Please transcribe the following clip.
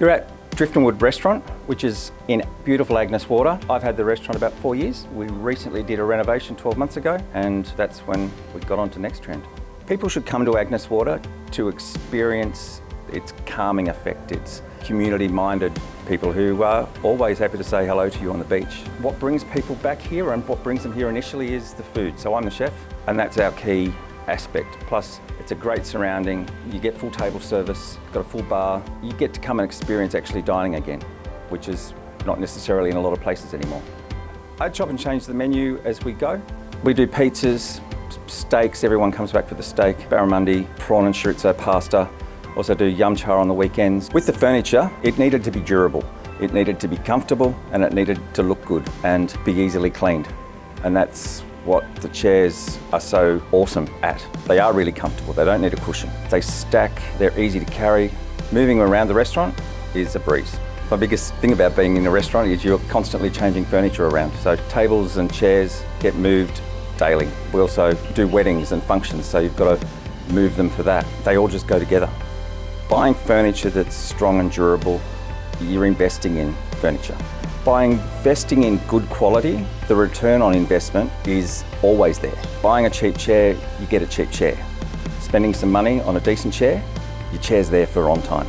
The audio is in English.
You're at Driftwood Restaurant, which is in beautiful Agnes Water. I've had the restaurant about 4 years. We recently did a renovation 12 months ago, and that's when we got onto Nextrend. People should come to Agnes Water to experience its calming effect. It's community-minded people who are always happy to say hello to you on the beach. What brings people back here and what brings them here initially is the food. So I'm the chef, and that's our key aspect. Plus, it's a great surrounding. You get full table service, got a full bar. You get to come and experience actually dining again, which is not necessarily in a lot of places anymore. I chop and change the menu as we go. We do pizzas, steaks, everyone comes back for the steak, barramundi, prawn and chorizo pasta. Also do yum cha on the weekends. With the furniture, it needed to be durable. It needed to be comfortable and it needed to look good and be easily cleaned. And that's what the chairs are so awesome at. They are really comfortable, they don't need a cushion. They stack, they're easy to carry. Moving around the restaurant is a breeze. My biggest thing about being in a restaurant is you're constantly changing furniture around. So tables and chairs get moved daily. We also do weddings and functions, so you've got to move them for that. They all just go together. Buying furniture that's strong and durable, you're investing in furniture. By investing in good quality, the return on investment is always there. Buying a cheap chair, you get a cheap chair. Spending some money on a decent chair, your chair's there for on time.